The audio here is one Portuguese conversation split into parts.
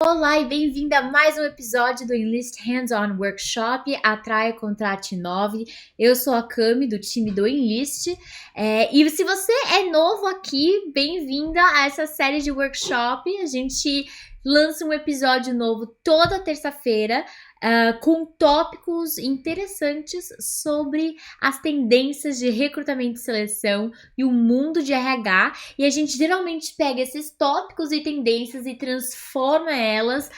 Olá e bem-vinda a mais um episódio do Enlist Hands-On Workshop Atraia Contrate 9. Eu sou a Cami do time do Enlist e se você é novo aqui, bem-vinda a essa série de workshop. A gente lança um episódio novo toda terça-feira com tópicos interessantes sobre as tendências de recrutamento e seleção e o mundo de RH, e a gente geralmente pega esses tópicos e tendências e transforma elas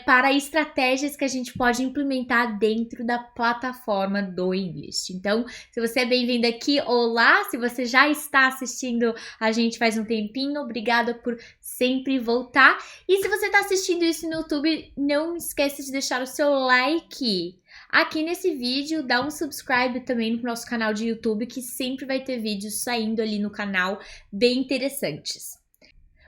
para estratégias que a gente pode implementar dentro da plataforma do Enlist. Então, se você é bem-vindo aqui, olá! Se você já está assistindo a gente faz um tempinho, obrigada por sempre voltar. E se você está assistindo isso no YouTube, não esqueça de deixar o seu like aqui nesse vídeo, dá um subscribe também no nosso canal de YouTube, que sempre vai ter vídeos saindo ali no canal bem interessantes.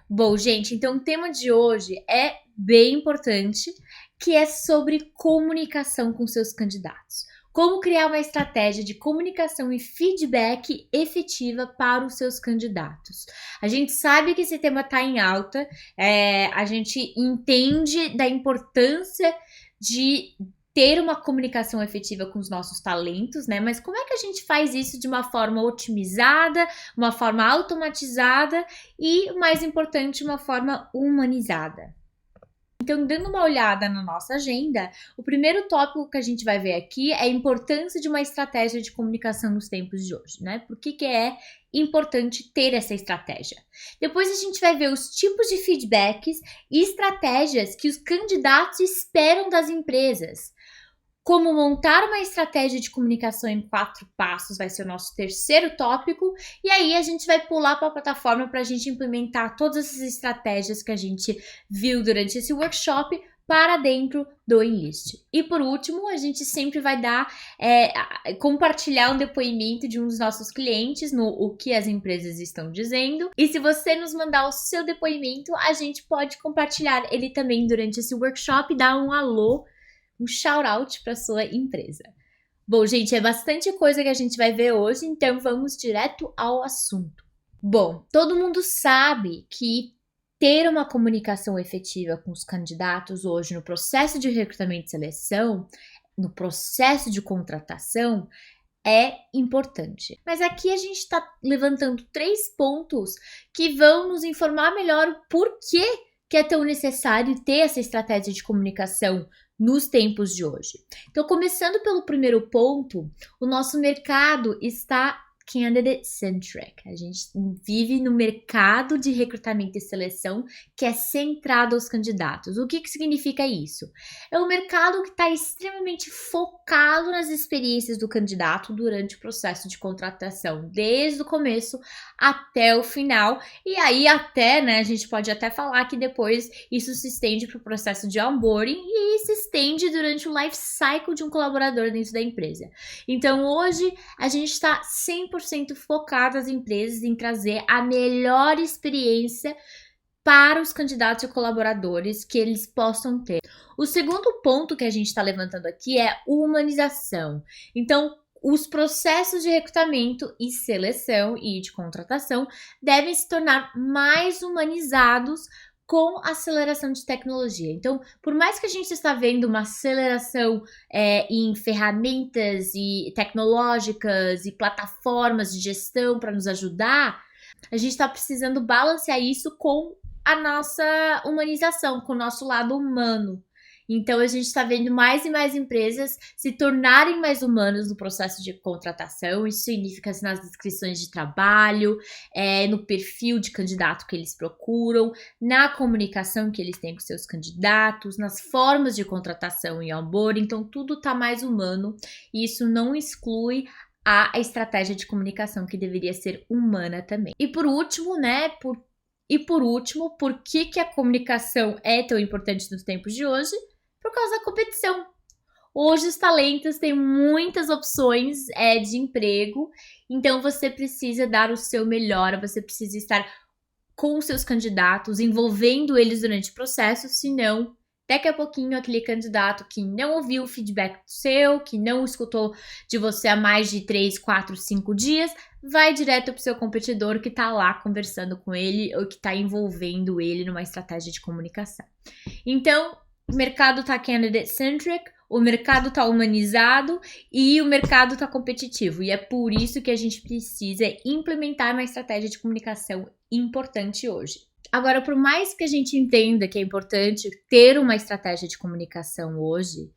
Bom, gente, então o tema de hoje é bem importante, que é sobre comunicação com seus candidatos. Como criar uma estratégia de comunicação e feedback efetiva para os seus candidatos. A gente sabe que esse tema está em alta, a gente entende da importância de ter uma comunicação efetiva com os nossos talentos, né? Mas como é que a gente faz isso de uma forma otimizada, uma forma automatizada e, o mais importante, uma forma humanizada? Então, dando uma olhada na nossa agenda, o primeiro tópico que a gente vai ver aqui é a importância de uma estratégia de comunicação nos tempos de hoje, né? Por que é importante ter essa estratégia? Depois a gente vai ver os tipos de feedbacks e estratégias que os candidatos esperam das empresas. Como montar uma estratégia de comunicação em 4 passos vai ser o nosso terceiro tópico. E aí a gente vai pular para a plataforma para a gente implementar todas essas estratégias que a gente viu durante esse workshop para dentro do Enlist. E por último, a gente sempre vai compartilhar um depoimento de um dos nossos clientes no o que as empresas estão dizendo. E se você nos mandar o seu depoimento, a gente pode compartilhar ele também durante esse workshop e dar um alô, um shout-out para sua empresa. Bom, gente, é bastante coisa que a gente vai ver hoje, então vamos direto ao assunto. Bom, todo mundo sabe que ter uma comunicação efetiva com os candidatos hoje no processo de recrutamento e seleção, no processo de contratação, é importante. Mas aqui a gente está levantando 3 pontos que vão nos informar melhor o porquê que é tão necessário ter essa estratégia de comunicação nos tempos de hoje. Então, começando pelo primeiro ponto, o nosso mercado está candidate-centric. A gente vive no mercado de recrutamento e seleção que é centrado aos candidatos. O que significa isso? É um mercado que está extremamente focado nas experiências do candidato durante o processo de contratação, desde o começo até o final. E aí até, né, a gente pode até falar que depois isso se estende para o processo de onboarding e se estende durante o life cycle de um colaborador dentro da empresa. Então hoje a gente está 100% focado as empresas em trazer a melhor experiência para os candidatos e colaboradores que eles possam ter. O segundo ponto que a gente está levantando aqui é humanização. Então, os processos de recrutamento e seleção e de contratação devem se tornar mais humanizados com a aceleração de tecnologia. Então, por mais que a gente está vendo uma aceleração em ferramentas e tecnológicas e plataformas de gestão para nos ajudar, a gente está precisando balancear isso com a nossa humanização, com o nosso lado humano. Então, a gente está vendo mais e mais empresas se tornarem mais humanas no processo de contratação. Isso significa nas descrições de trabalho, no perfil de candidato que eles procuram, na comunicação que eles têm com seus candidatos, nas formas de contratação e onboarding. Então, tudo está mais humano e isso não exclui a estratégia de comunicação que deveria ser humana também. E por último, né, por que a comunicação é tão importante nos tempos de hoje? Por causa da competição. Hoje os talentos têm muitas opções de emprego, então você precisa dar o seu melhor, você precisa estar com os seus candidatos, envolvendo eles durante o processo, senão daqui a pouquinho aquele candidato que não ouviu o feedback seu, que não escutou de você há mais de 3, 4, 5 dias, vai direto pro seu competidor que tá lá conversando com ele ou que tá envolvendo ele numa estratégia de comunicação. Então, o mercado tá candidate-centric, o mercado tá humanizado e o mercado tá competitivo. E é por isso que a gente precisa implementar uma estratégia de comunicação importante hoje. Agora, por mais que a gente entenda que é importante ter uma estratégia de comunicação hoje,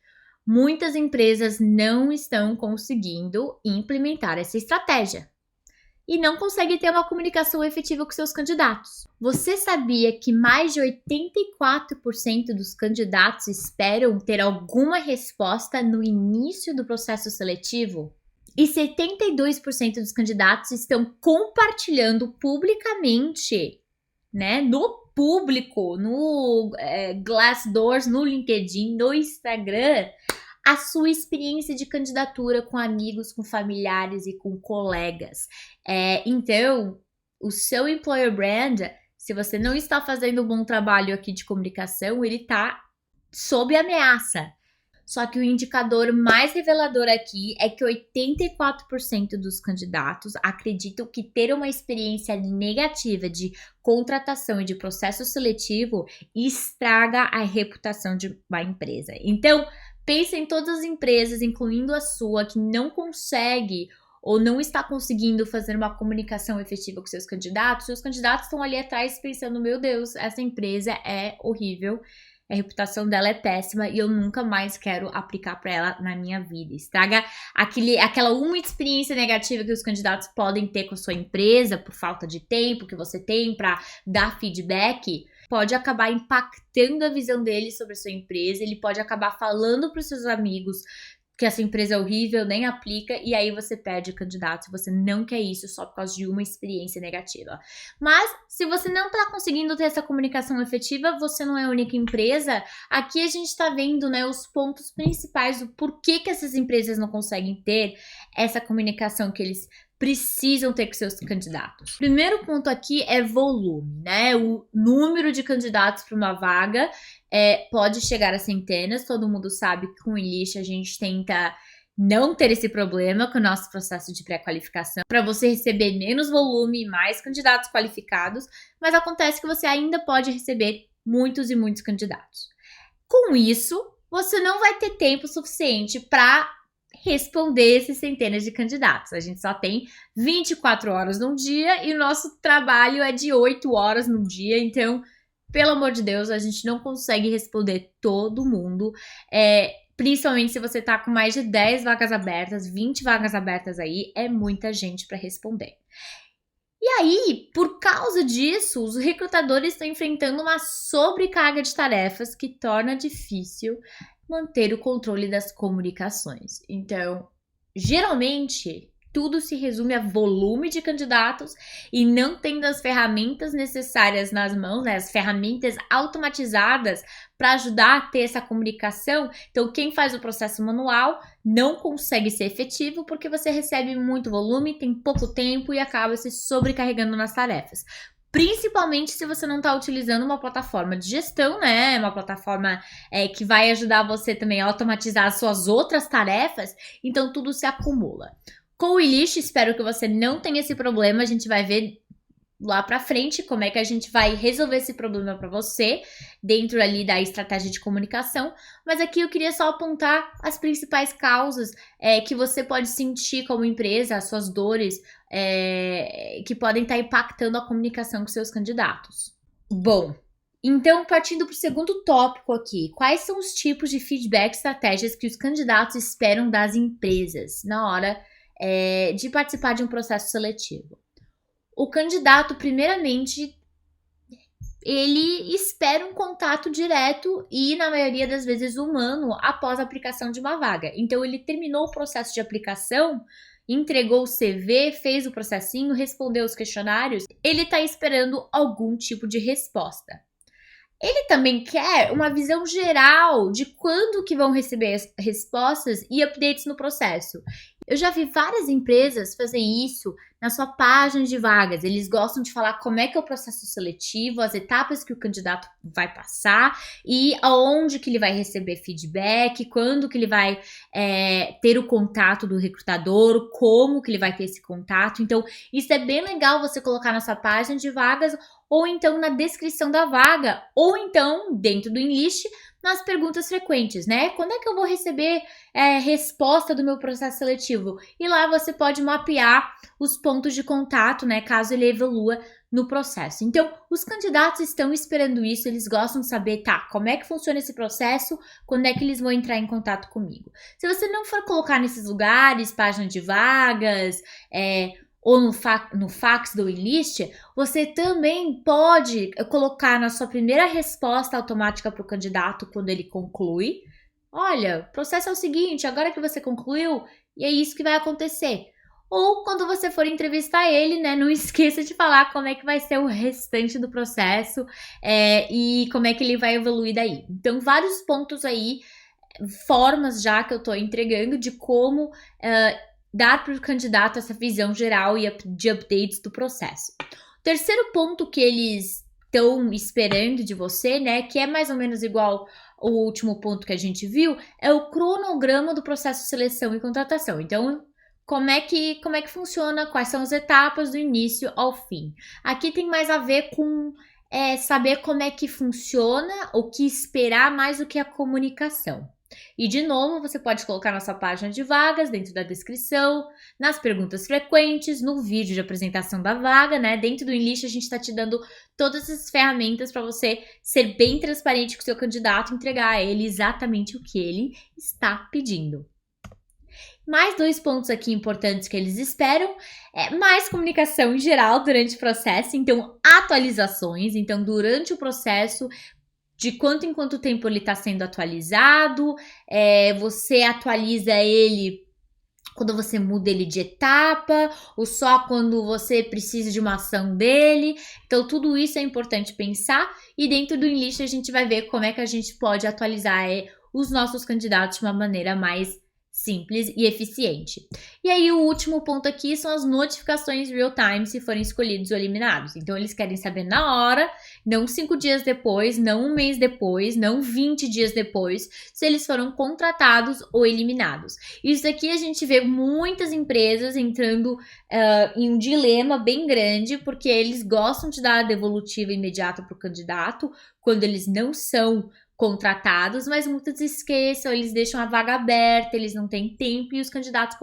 muitas empresas não estão conseguindo implementar essa estratégia e não conseguem ter uma comunicação efetiva com seus candidatos. Você sabia que mais de 84% dos candidatos esperam ter alguma resposta no início do processo seletivo? E 72% dos candidatos estão compartilhando publicamente, né, no público, no Glassdoor, no LinkedIn, no Instagram, a sua experiência de candidatura com amigos, com familiares e com colegas. Então, o seu employer brand, se você não está fazendo um bom trabalho aqui de comunicação, ele está sob ameaça. Só que o indicador mais revelador aqui é que 84% dos candidatos acreditam que ter uma experiência negativa de contratação e de processo seletivo estraga a reputação de uma empresa. Então, pense em todas as empresas, incluindo a sua, que não consegue ou não está conseguindo fazer uma comunicação efetiva com seus candidatos. Seus candidatos estão ali atrás pensando, meu Deus, essa empresa é horrível, a reputação dela é péssima e eu nunca mais quero aplicar para ela na minha vida. Estraga aquela uma experiência negativa que os candidatos podem ter com a sua empresa por falta de tempo que você tem para dar feedback. Pode acabar impactando a visão dele sobre a sua empresa, ele pode acabar falando para os seus amigos que essa empresa é horrível, nem aplica, e aí você perde candidato, você não quer isso só por causa de uma experiência negativa. Mas, se você não está conseguindo ter essa comunicação efetiva, você não é a única empresa. Aqui a gente está vendo, né, os pontos principais do porquê que essas empresas não conseguem ter essa comunicação que eles precisam ter com seus candidatos. Primeiro ponto aqui é volume, né? O número de candidatos para uma vaga pode chegar a centenas. Todo mundo sabe que com o Enlist a gente tenta não ter esse problema com o nosso processo de pré-qualificação, para você receber menos volume e mais candidatos qualificados, mas acontece que você ainda pode receber muitos e muitos candidatos. Com isso, você não vai ter tempo suficiente para responder esses centenas de candidatos. A gente só tem 24 horas num dia e o nosso trabalho é de 8 horas no dia, então, pelo amor de Deus, a gente não consegue responder todo mundo, principalmente se você tá com mais de 10 vagas abertas, 20 vagas abertas aí, é muita gente para responder. E aí, por causa disso, os recrutadores estão enfrentando uma sobrecarga de tarefas que torna difícil manter o controle das comunicações. Então, geralmente, tudo se resume a volume de candidatos e não tendo as ferramentas necessárias nas mãos, né, as ferramentas automatizadas para ajudar a ter essa comunicação. Então, quem faz o processo manual não consegue ser efetivo porque você recebe muito volume, tem pouco tempo e acaba se sobrecarregando nas tarefas. Principalmente se você não está utilizando uma plataforma de gestão, né? Uma plataforma que vai ajudar você também a automatizar as suas outras tarefas. Então, tudo se acumula. Com o Enlist, espero que você não tenha esse problema. A gente vai ver lá pra frente como é que a gente vai resolver esse problema para você dentro ali da estratégia de comunicação. Mas aqui eu queria só apontar as principais causas que você pode sentir como empresa, as suas dores que podem estar impactando a comunicação com seus candidatos. Bom, então partindo para o segundo tópico aqui, quais são os tipos de feedback estratégias que os candidatos esperam das empresas na hora de participar de um processo seletivo? O candidato, primeiramente, ele espera um contato direto e, na maioria das vezes, humano após a aplicação de uma vaga. Então, ele terminou o processo de aplicação, entregou o CV, fez o processinho, respondeu os questionários. Ele está esperando algum tipo de resposta. Ele também quer uma visão geral de quando que vão receber as respostas e updates no processo. Eu já vi várias empresas fazer isso na sua página de vagas. Eles gostam de falar como é que é o processo seletivo, as etapas que o candidato vai passar e aonde que ele vai receber feedback, quando que ele vai ter o contato do recrutador, como que ele vai ter esse contato. Então, isso é bem legal você colocar na sua página de vagas ou então na descrição da vaga, ou então dentro do Enlist, nas perguntas frequentes, né? Quando é que eu vou receber resposta do meu processo seletivo? E lá você pode mapear os pontos de contato, né? Caso ele evolua no processo. Então, os candidatos estão esperando isso, eles gostam de saber, tá, como é que funciona esse processo, quando é que eles vão entrar em contato comigo. Se você não for colocar nesses lugares, página de vagas, ou no fax do Enlist, você também pode colocar na sua primeira resposta automática para o candidato quando ele conclui. Olha, o processo é o seguinte, agora que você concluiu, e é isso que vai acontecer. Ou quando você for entrevistar ele, né, não esqueça de falar como é que vai ser o restante do processo e como é que ele vai evoluir daí. Então, vários pontos aí, formas já que eu tô entregando de como dar para o candidato essa visão geral e de updates do processo. O terceiro ponto que eles estão esperando de você, né, que é mais ou menos igual o último ponto que a gente viu, é o cronograma do processo de seleção e contratação. Então, como é que funciona, quais são as etapas do início ao fim. Aqui tem mais a ver com saber como é que funciona, o que esperar mais do que a comunicação. E de novo, você pode colocar na sua página de vagas, dentro da descrição, nas perguntas frequentes, no vídeo de apresentação da vaga, né? Dentro do Enlist, a gente está te dando todas essas ferramentas para você ser bem transparente com o seu candidato, entregar a ele exatamente o que ele está pedindo. Mais 2 pontos aqui importantes que eles esperam mais comunicação em geral durante o processo, então atualizações, então durante o processo, de quanto em quanto tempo ele está sendo atualizado, você atualiza ele quando você muda ele de etapa, ou só quando você precisa de uma ação dele. Então, tudo isso é importante pensar, e dentro do Enlist a gente vai ver como é que a gente pode atualizar os nossos candidatos de uma maneira mais simples e eficiente. E aí o último ponto aqui são as notificações real-time se forem escolhidos ou eliminados. Então eles querem saber na hora, não 5 dias depois, não um mês depois, não 20 dias depois, se eles foram contratados ou eliminados. Isso aqui a gente vê muitas empresas entrando em um dilema bem grande, porque eles gostam de dar a devolutiva imediata para o candidato, quando eles não são contratados, mas muitos esqueçam, eles deixam a vaga aberta, eles não têm tempo e os candidatos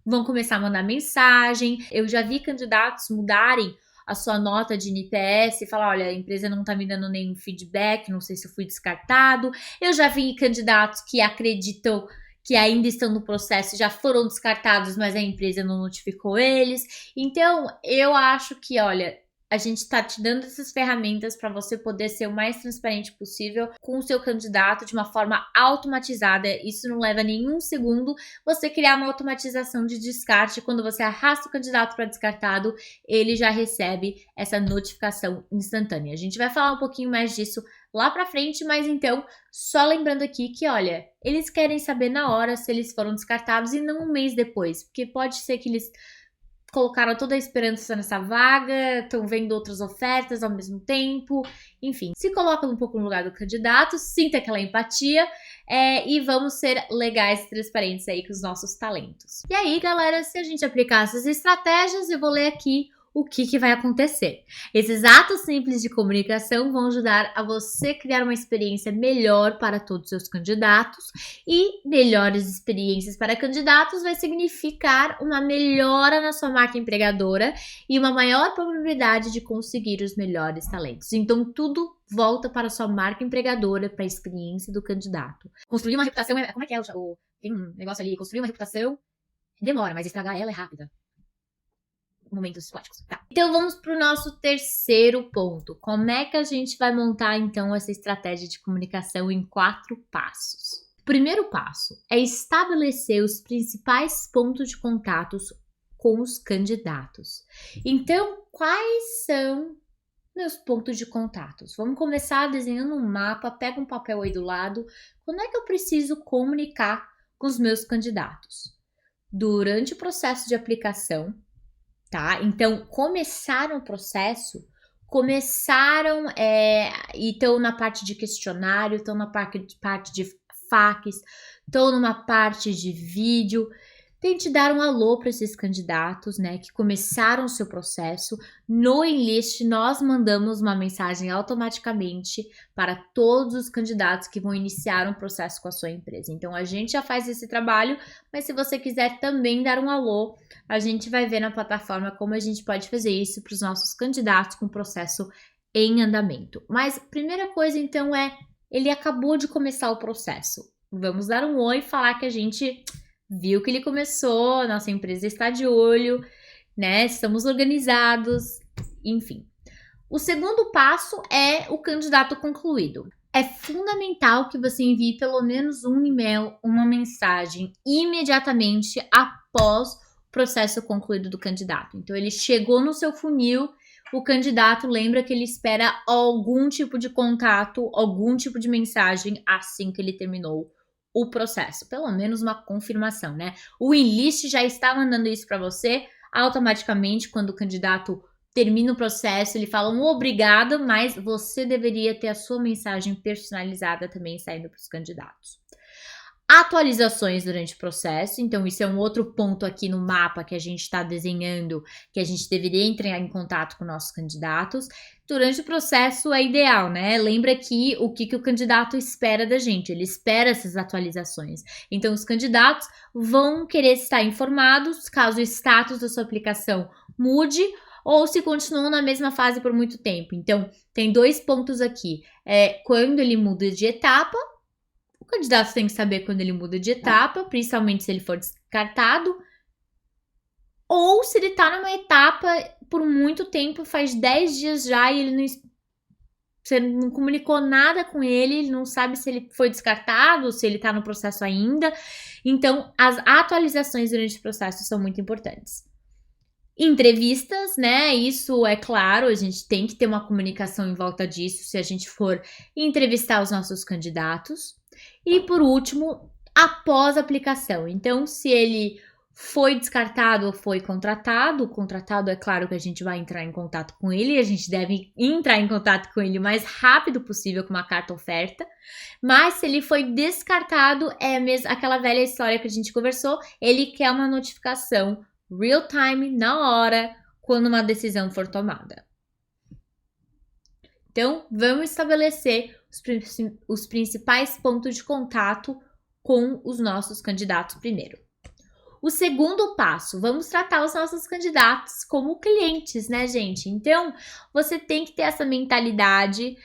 vão começar a mandar mensagem. Eu já vi candidatos mudarem a sua nota de NPS e falar, olha, a empresa não tá me dando nenhum feedback, não sei se eu fui descartado. Eu já vi candidatos que acreditam que ainda estão no processo, já foram descartados, mas a empresa não notificou eles. Então, eu acho que, olha, a gente está te dando essas ferramentas para você poder ser o mais transparente possível com o seu candidato de uma forma automatizada. Isso não leva nenhum segundo. Você criar uma automatização de descarte. Quando você arrasta o candidato para descartado, ele já recebe essa notificação instantânea. A gente vai falar um pouquinho mais disso lá para frente, mas então, só lembrando aqui que, olha, eles querem saber na hora se eles foram descartados e não um mês depois, porque pode ser que eles colocaram toda a esperança nessa vaga, estão vendo outras ofertas ao mesmo tempo, enfim, se coloca um pouco no lugar do candidato, sinta aquela empatia e vamos ser legais e transparentes aí com os nossos talentos. E aí, galera, se a gente aplicar essas estratégias, eu vou ler aqui o que vai acontecer. Esses atos simples de comunicação vão ajudar a você criar uma experiência melhor para todos os seus candidatos, e melhores experiências para candidatos vai significar uma melhora na sua marca empregadora e uma maior probabilidade de conseguir os melhores talentos. Então, tudo volta para a sua marca empregadora, para a experiência do candidato. Construir uma reputação como é que é? Tem um negócio ali, construir uma reputação demora, mas estragar ela é rápida. Momentos plásticos. Tá. Então vamos para o nosso terceiro ponto. Como é que a gente vai montar então essa estratégia de comunicação em 4 passos? O primeiro passo é estabelecer os principais pontos de contatos com os candidatos. Então, quais são meus pontos de contatos? Vamos começar desenhando um mapa, pega um papel aí do lado. Quando é que eu preciso comunicar com os meus candidatos? durante o processo de aplicação, tá? Então, começaram o processo, e estão na parte de questionário, estão na parte de FAQs, estão numa parte de vídeo. Tente dar um alô para esses candidatos, né, que começaram o seu processo. No Enlist, nós mandamos uma mensagem automaticamente para todos os candidatos que vão iniciar um processo com a sua empresa. Então, a gente já faz esse trabalho, mas se você quiser também dar um alô, a gente vai ver na plataforma como a gente pode fazer isso para os nossos candidatos com o processo em andamento. Mas, primeira coisa, então, ele acabou de começar o processo. Vamos dar um oi e falar que a gente viu que ele começou, nossa empresa está de olho, né? Estamos organizados, enfim. O segundo passo é o candidato concluído. É fundamental que você envie pelo menos um e-mail, uma mensagem imediatamente após o processo concluído do candidato. Então, ele chegou no seu funil, o candidato lembra que ele espera algum tipo de contato, algum tipo de mensagem assim que ele terminou o processo, pelo menos uma confirmação, né? O Enlist já está mandando isso para você automaticamente quando o candidato termina o processo, ele fala um obrigado, mas você deveria ter a sua mensagem personalizada também saindo para os candidatos. Atualizações durante o processo, então isso é um outro ponto aqui no mapa que a gente está desenhando, que a gente deveria entrar em contato com nossos candidatos. Durante o processo é ideal, né? Lembra que o que o candidato espera da gente, ele espera essas atualizações. Então os candidatos vão querer estar informados caso o status da sua aplicação mude ou se continuam na mesma fase por muito tempo. Então tem 2 pontos aqui, quando ele muda de etapa. O candidato tem que saber quando ele muda de etapa, principalmente se ele for descartado, ou se ele está numa etapa por muito tempo, faz 10 dias já e você não comunicou nada com ele não sabe se ele foi descartado, se ele está no processo ainda. Então, as atualizações durante o processo são muito importantes. Entrevistas, né? Isso é claro, a gente tem que ter uma comunicação em volta disso se a gente for entrevistar os nossos candidatos. E por último, após a aplicação. Então, se ele foi descartado ou foi contratado, o contratado é claro que a gente vai entrar em contato com ele, a gente deve entrar em contato com ele o mais rápido possível com uma carta oferta, mas se ele foi descartado, é mesmo aquela velha história que a gente conversou, ele quer uma notificação real time, na hora, quando uma decisão for tomada. Então, vamos estabelecer os principais pontos de contato com os nossos candidatos primeiro. O segundo passo, vamos tratar os nossos candidatos como clientes, né, gente? Então, você tem que ter essa mentalidade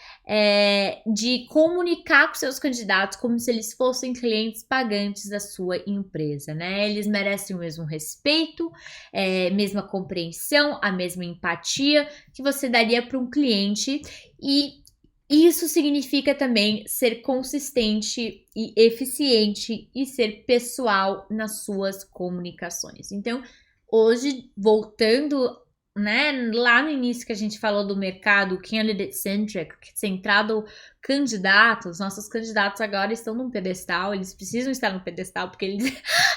de comunicar com seus candidatos como se eles fossem clientes pagantes da sua empresa, né? Eles merecem o mesmo respeito, mesma compreensão, a mesma empatia que você daria para um cliente e isso significa também ser consistente e eficiente e ser pessoal nas suas comunicações. Então, hoje, voltando, né, lá no início que a gente falou do mercado candidate-centric, centrado candidatos, nossos candidatos agora estão num pedestal, eles precisam estar no pedestal porque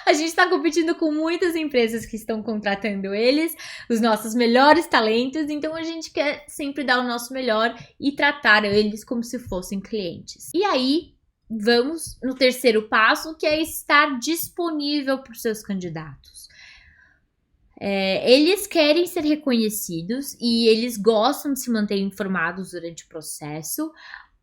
a gente está competindo com muitas empresas que estão contratando eles, os nossos melhores talentos, então a gente quer sempre dar o nosso melhor e tratar eles como se fossem clientes. E aí, vamos no terceiro passo, que é estar disponível para os seus candidatos. Eles querem ser reconhecidos e eles gostam de se manter informados durante o processo.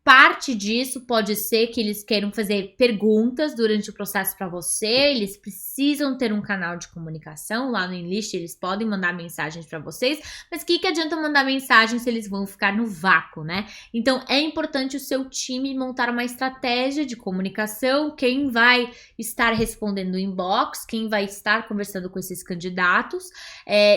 Parte disso pode ser que eles queiram fazer perguntas durante o processo para você, eles precisam ter um canal de comunicação, lá no Enlist eles podem mandar mensagens para vocês, mas o que adianta mandar mensagem se eles vão ficar no vácuo, né? Então é importante o seu time montar uma estratégia de comunicação, quem vai estar respondendo o inbox, quem vai estar conversando com esses candidatos,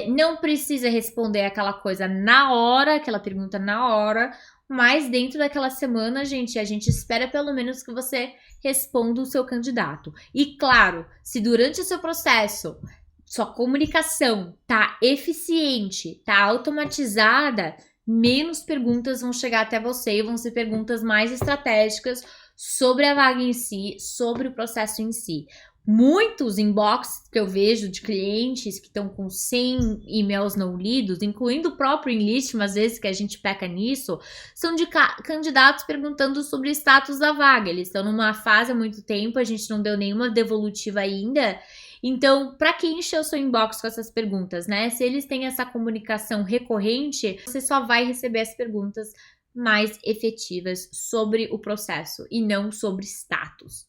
não precisa responder aquela coisa na hora, aquela pergunta na hora, mas dentro daquela semana, gente, a gente espera pelo menos que você responda o seu candidato. E claro, se durante o seu processo sua comunicação tá eficiente, tá automatizada, menos perguntas vão chegar até você e vão ser perguntas mais estratégicas sobre a vaga em si, sobre o processo em si. muitos inbox que eu vejo de clientes que estão com 100 e-mails não lidos, incluindo o próprio Enlist, às vezes que a gente peca nisso, são de candidatos perguntando sobre o status da vaga. Eles estão numa fase há muito tempo, a gente não deu nenhuma devolutiva ainda. Então, para que encher o seu inbox com essas perguntas, né? Se eles têm essa comunicação recorrente, você só vai receber as perguntas mais efetivas sobre o processo e não sobre status.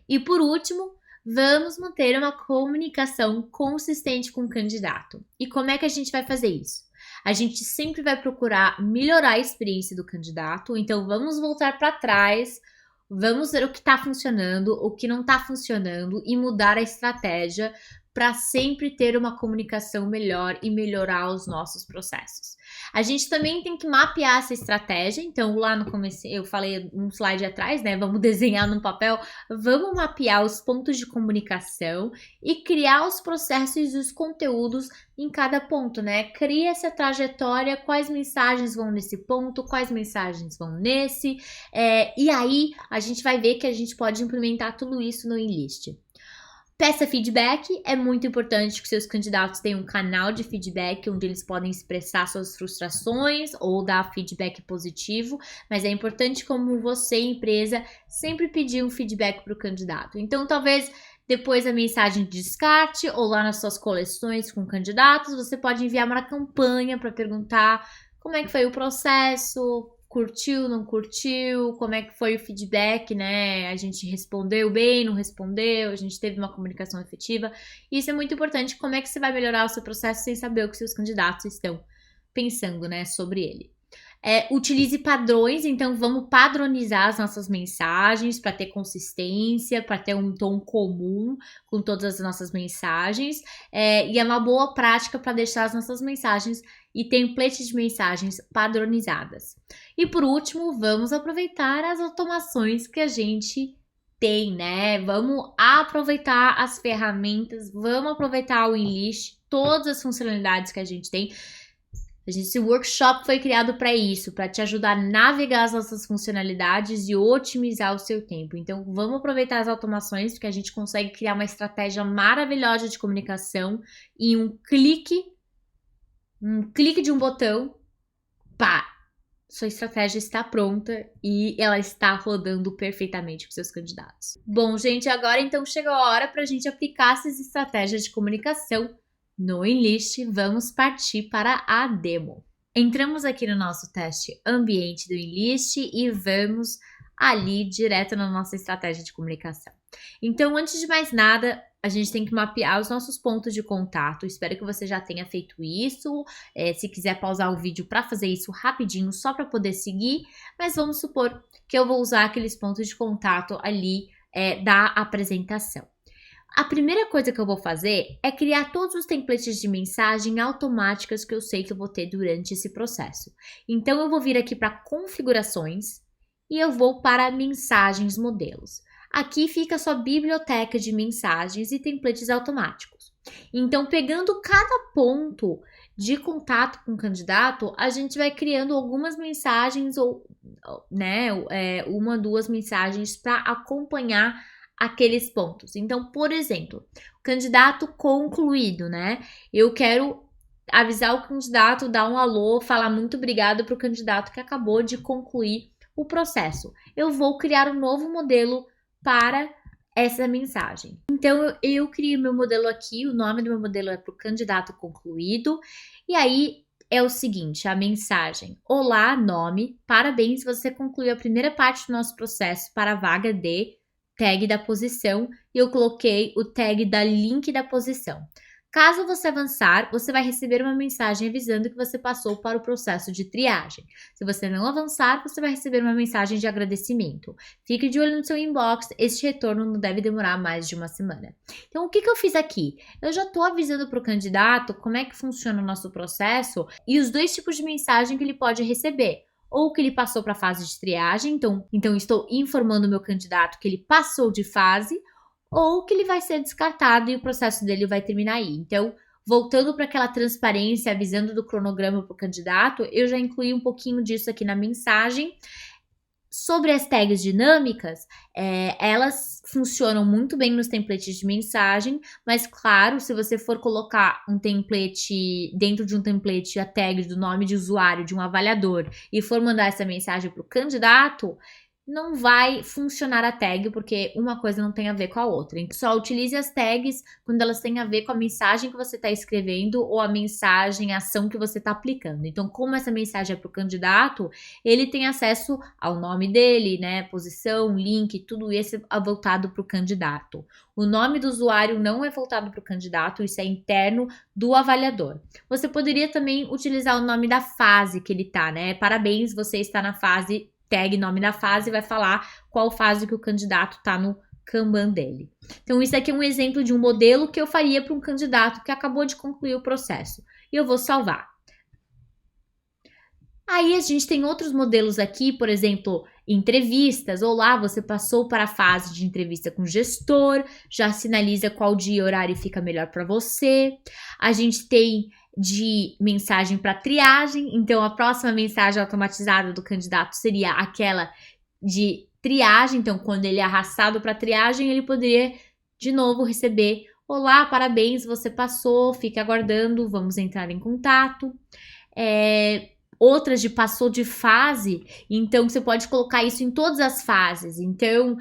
E por último, vamos manter uma comunicação consistente com o candidato. E como é que a gente vai fazer isso? A gente sempre vai procurar melhorar a experiência do candidato, então vamos voltar para trás, vamos ver o que está funcionando, o que não está funcionando e mudar a estratégia para sempre ter uma comunicação melhor e melhorar os nossos processos. A gente também tem que mapear essa estratégia, então lá no começo eu falei um slide atrás, né? Vamos desenhar no papel, vamos mapear os pontos de comunicação e criar os processos e os conteúdos em cada ponto, né? Cria essa trajetória, quais mensagens vão nesse ponto, quais mensagens vão nesse, e aí a gente vai ver que a gente pode implementar tudo isso no Enlist. Peça feedback, é muito importante que seus candidatos tenham um canal de feedback onde eles podem expressar suas frustrações ou dar feedback positivo, mas é importante como você, empresa, sempre pedir um feedback para o candidato. Então, talvez depois da mensagem de descarte ou lá nas suas coleções com candidatos, você pode enviar uma campanha para perguntar como é que foi o processo, curtiu, não curtiu, como é que foi o feedback, né? A gente respondeu bem, não respondeu, a gente teve uma comunicação efetiva. Isso é muito importante, como é que você vai melhorar o seu processo sem saber o que seus candidatos estão pensando, né, sobre ele. Utilize padrões, então vamos padronizar as nossas mensagens para ter consistência, para ter um tom comum com todas as nossas mensagens, e é uma boa prática para deixar as nossas mensagens e templates de mensagens padronizadas. E por último, vamos aproveitar as automações que a gente tem, né? Vamos aproveitar as ferramentas, vamos aproveitar o Enlist, todas as funcionalidades que a gente tem. Esse workshop foi criado para isso, para te ajudar a navegar as nossas funcionalidades e otimizar o seu tempo. Então, vamos aproveitar as automações, porque a gente consegue criar uma estratégia maravilhosa de comunicação em um clique de um botão, pá! Sua estratégia está pronta e ela está rodando perfeitamente com seus candidatos. Bom, gente, agora então chegou a hora para a gente aplicar essas estratégias de comunicação no Enlist. Vamos partir para a demo. Entramos aqui no nosso teste ambiente do Enlist e vamos ali direto na nossa estratégia de comunicação. Então, antes de mais nada, a gente tem que mapear os nossos pontos de contato. Espero que você já tenha feito isso. Se quiser pausar o vídeo para fazer isso rapidinho, só para poder seguir. Mas vamos supor que eu vou usar aqueles pontos de contato ali da apresentação. A primeira coisa que eu vou fazer é criar todos os templates de mensagem automáticas que eu sei que eu vou ter durante esse processo. Então, eu vou vir aqui para configurações e eu vou para mensagens modelos. Aqui fica a sua biblioteca de mensagens e templates automáticos. Então, pegando cada ponto de contato com o candidato, a gente vai criando algumas mensagens ou, né, uma, duas mensagens para acompanhar aqueles pontos. Então, por exemplo, candidato concluído, né? Eu quero avisar o candidato, dar um alô, falar muito obrigado para o candidato que acabou de concluir o processo. Eu vou criar um novo modelo para essa mensagem. Então, eu criei meu modelo aqui, o nome do meu modelo é para o candidato concluído, e aí é o seguinte, a mensagem: olá, nome, parabéns, você concluiu a primeira parte do nosso processo para a vaga de tag da posição, e eu coloquei o tag da link da posição. Caso você avançar, você vai receber uma mensagem avisando que você passou para o processo de triagem. Se você não avançar, você vai receber uma mensagem de agradecimento. Fique de olho no seu inbox, este retorno não deve demorar mais de uma semana. Então, o que eu fiz aqui? Eu já estou avisando para o candidato como é que funciona o nosso processo e os dois tipos de mensagem que ele pode receber. Ou que ele passou para a fase de triagem, então estou informando o meu candidato que ele passou de fase, ou que ele vai ser descartado e o processo dele vai terminar aí. Então, voltando para aquela transparência, avisando do cronograma para o candidato, eu já incluí um pouquinho disso aqui na mensagem. Sobre as tags dinâmicas, elas funcionam muito bem nos templates de mensagem, mas claro, se você for colocar um template, dentro de um template, a tag do nome de usuário de um avaliador e for mandar essa mensagem para o candidato, não vai funcionar a tag, porque uma coisa não tem a ver com a outra. Então, só utilize as tags quando elas têm a ver com a mensagem que você está escrevendo ou a mensagem, a ação que você está aplicando. Então, como essa mensagem é para o candidato, ele tem acesso ao nome dele, né, posição, link, tudo isso é voltado para o candidato. O nome do usuário não é voltado para o candidato, isso é interno do avaliador. Você poderia também utilizar o nome da fase que ele está, né? Parabéns, você está na fase, tag nome da fase, vai falar qual fase que o candidato está no Kanban dele. Então, isso aqui é um exemplo de um modelo que eu faria para um candidato que acabou de concluir o processo. E eu vou salvar. Aí a gente tem outros modelos aqui, por exemplo, entrevistas. Olá, você passou para a fase de entrevista com o gestor, já sinaliza qual dia e horário fica melhor para você. A gente tem de mensagem para triagem, então a próxima mensagem automatizada do candidato seria aquela de triagem. Então, quando ele é arrastado para triagem, ele poderia de novo receber: olá, parabéns, você passou, fique aguardando, vamos entrar em contato. Outras de passou de fase, então você pode colocar isso em todas as fases. Então,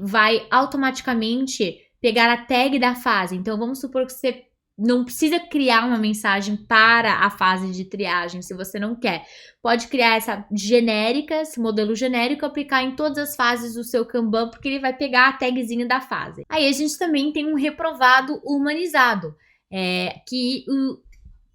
vai automaticamente pegar a tag da fase. Então, vamos supor que você não precisa criar uma mensagem para a fase de triagem, se você não quer. Pode criar essa genérica, esse modelo genérico, aplicar em todas as fases do seu Kanban, porque ele vai pegar a tagzinha da fase. Aí a gente também tem um reprovado humanizado, que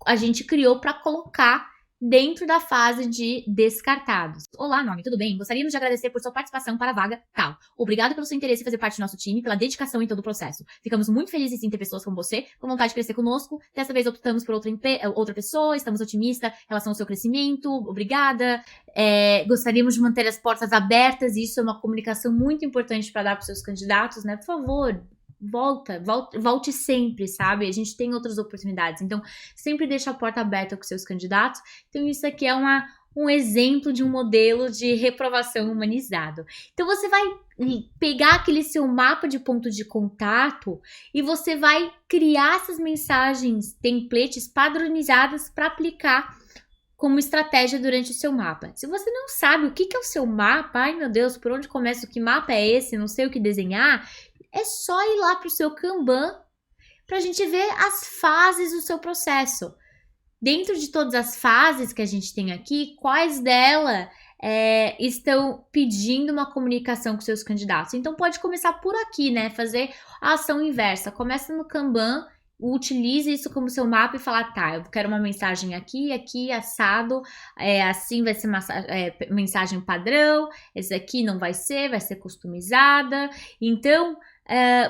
a gente criou para colocar dentro da fase de descartados. Olá, nome, tudo bem? Gostaríamos de agradecer por sua participação para a vaga tal. Obrigado pelo seu interesse em fazer parte do nosso time, pela dedicação em todo o processo. Ficamos muito felizes em ter pessoas como você, com vontade de crescer conosco. Dessa vez optamos por outra pessoa, estamos otimistas em relação ao seu crescimento. Obrigada. Gostaríamos de manter as portas abertas, e isso é uma comunicação muito importante para dar para os seus candidatos, né? Por favor, volte sempre, sabe? A gente tem outras oportunidades, então sempre deixa a porta aberta com seus candidatos. Então isso aqui é um exemplo de um modelo de reprovação humanizado. Então você vai pegar aquele seu mapa de ponto de contato e você vai criar essas mensagens, templates padronizadas para aplicar como estratégia durante o seu mapa. Se você não sabe o que é o seu mapa, ai meu Deus, por onde começa, que mapa é esse, não sei o que desenhar, é só ir lá para o seu Kanban para a gente ver as fases do seu processo. Dentro de todas as fases que a gente tem aqui, quais delas estão pedindo uma comunicação com seus candidatos? Então pode começar por aqui, né? Fazer a ação inversa. Começa no Kanban, utilize isso como seu mapa e fala: tá, eu quero uma mensagem aqui, assado, assim vai ser mensagem padrão, esse aqui não vai ser customizada. Então,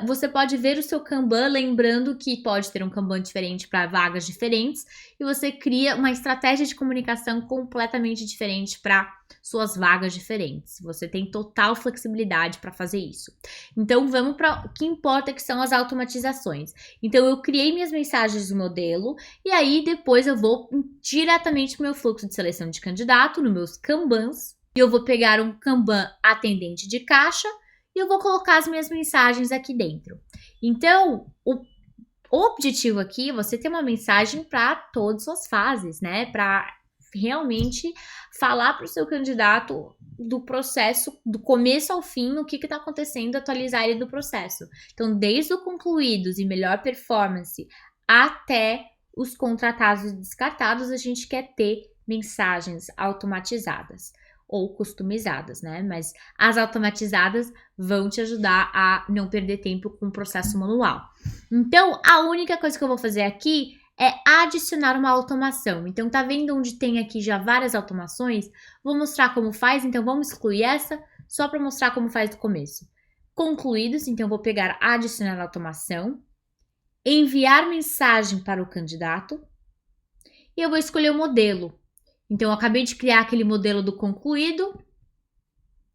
você pode ver o seu Kanban, lembrando que pode ter um Kanban diferente para vagas diferentes, e você cria uma estratégia de comunicação completamente diferente para suas vagas diferentes. Você tem total flexibilidade para fazer isso. Então, vamos para o que importa, que são as automatizações. Então, eu criei minhas mensagens do modelo, e aí depois eu vou diretamente para o meu fluxo de seleção de candidato, nos meus Kanbans, e eu vou pegar um Kanban atendente de caixa, e eu vou colocar as minhas mensagens aqui dentro. Então, o objetivo aqui é você ter uma mensagem para todas as suas fases, né? Para realmente falar para o seu candidato do processo, do começo ao fim, o que está acontecendo, atualizar ele do processo. Então, desde o concluídos e melhor performance até os contratados e descartados, a gente quer ter mensagens automatizadas ou customizadas, né? Mas as automatizadas vão te ajudar a não perder tempo com o processo manual. Então, a única coisa que eu vou fazer aqui é adicionar uma automação. Então, tá vendo onde tem aqui já várias automações? Vou mostrar como faz, então vamos excluir essa, só para mostrar como faz do começo. Concluídos, então eu vou pegar adicionar automação, enviar mensagem para o candidato, e eu vou escolher o modelo. Então, eu acabei de criar aquele modelo do concluído.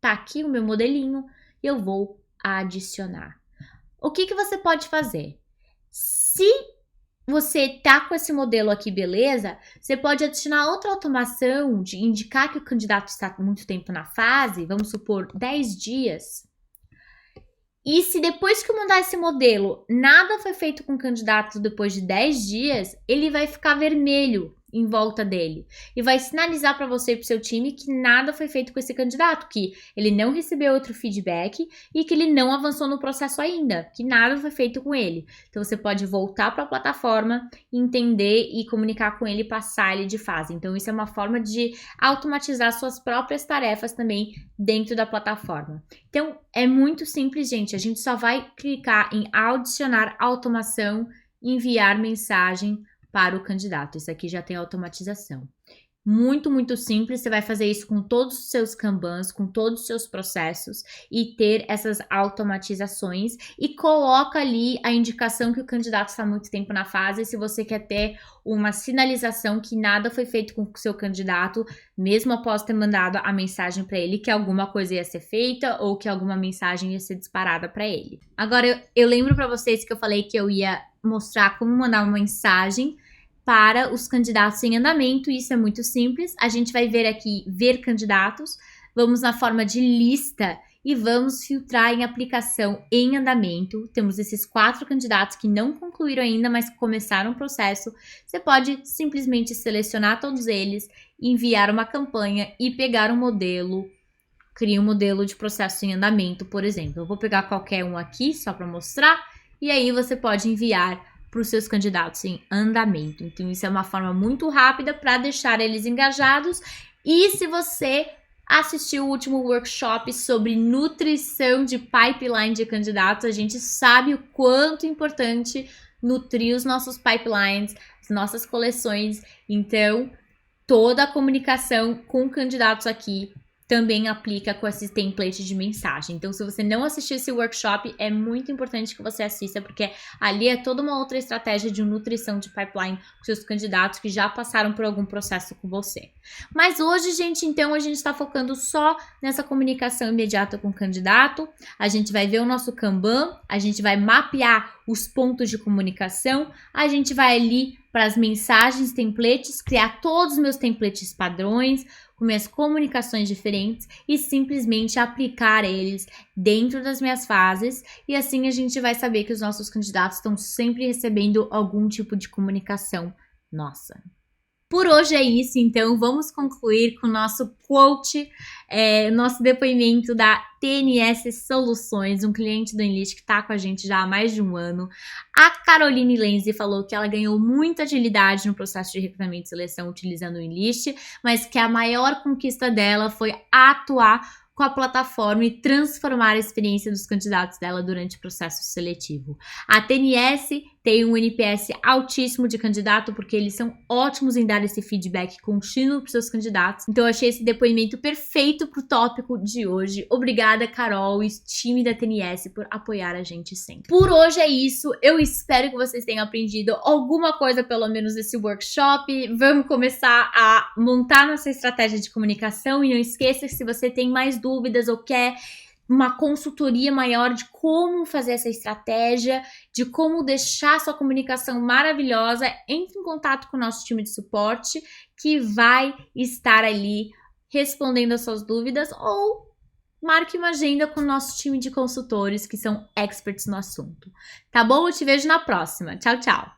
Tá aqui o meu modelinho. E eu vou adicionar. O que você pode fazer? Se você tá com esse modelo aqui, beleza? Você pode adicionar outra automação de indicar que o candidato está muito tempo na fase, vamos supor 10 dias. E se depois que eu mandar esse modelo, nada foi feito com o candidato depois de 10 dias, ele vai ficar vermelho em volta dele. E vai sinalizar para você e para o seu time que nada foi feito com esse candidato, que ele não recebeu outro feedback e que ele não avançou no processo ainda, que nada foi feito com ele. Então você pode voltar para a plataforma, entender e comunicar com ele e passar ele de fase. Então isso é uma forma de automatizar suas próprias tarefas também dentro da plataforma. Então é muito simples, gente. A gente só vai clicar em adicionar automação, enviar mensagem para o candidato. Isso aqui já tem automatização. Muito, muito simples. Você vai fazer isso com todos os seus Kanbans, com todos os seus processos e ter essas automatizações e coloca ali a indicação que o candidato está há muito tempo na fase. Se você quer ter uma sinalização que nada foi feito com o seu candidato, mesmo após ter mandado a mensagem para ele que alguma coisa ia ser feita ou que alguma mensagem ia ser disparada para ele. Agora, eu lembro para vocês que eu falei que eu ia mostrar como mandar uma mensagem para os candidatos em andamento. Isso é muito simples. A gente vai ver aqui, ver candidatos. Vamos na forma de lista e vamos filtrar em aplicação em andamento. Temos esses 4 candidatos que não concluíram ainda, mas começaram o processo. Você pode simplesmente selecionar todos eles, enviar uma campanha e pegar um modelo. Cria um modelo de processo em andamento, por exemplo. Eu vou pegar qualquer um aqui só para mostrar. E aí você pode enviar para os seus candidatos em andamento. Então, isso é uma forma muito rápida para deixar eles engajados. E se você assistiu o último workshop sobre nutrição de pipeline de candidatos, a gente sabe o quanto é importante nutrir os nossos pipelines, as nossas coleções. Então, toda a comunicação com candidatos aqui também aplica com esse template de mensagem. Então, se você não assistiu esse workshop, é muito importante que você assista, porque ali é toda uma outra estratégia de nutrição de pipeline com seus candidatos que já passaram por algum processo com você. Mas hoje, gente, então, a gente está focando só nessa comunicação imediata com o candidato. A gente vai ver o nosso Kanban, a gente vai mapear os pontos de comunicação, a gente vai ali para as mensagens, templates, criar todos os meus templates padrões, com minhas comunicações diferentes e simplesmente aplicar eles dentro das minhas fases, e assim a gente vai saber que os nossos candidatos estão sempre recebendo algum tipo de comunicação nossa. Por hoje é isso, então vamos concluir com o nosso quote, nosso depoimento da TNS Soluções, um cliente do Enlist que está com a gente já há mais de um ano. A Caroline Lenzi falou que ela ganhou muita agilidade no processo de recrutamento e seleção utilizando o Enlist, mas que a maior conquista dela foi atuar com a plataforma e transformar a experiência dos candidatos dela durante o processo seletivo. A TNS tem um NPS altíssimo de candidato, porque eles são ótimos em dar esse feedback contínuo para os seus candidatos. Então eu achei esse depoimento perfeito para o tópico de hoje. Obrigada, Carol e time da TNS, por apoiar a gente sempre. Por hoje é isso. Eu espero que vocês tenham aprendido alguma coisa, pelo menos, desse workshop. Vamos começar a montar nossa estratégia de comunicação. E não esqueça que se você tem mais dúvidas ou quer uma consultoria maior de como fazer essa estratégia, de como deixar sua comunicação maravilhosa, entre em contato com o nosso time de suporte, que vai estar ali respondendo as suas dúvidas, ou marque uma agenda com o nosso time de consultores, que são experts no assunto. Tá bom? Eu te vejo na próxima. Tchau, tchau!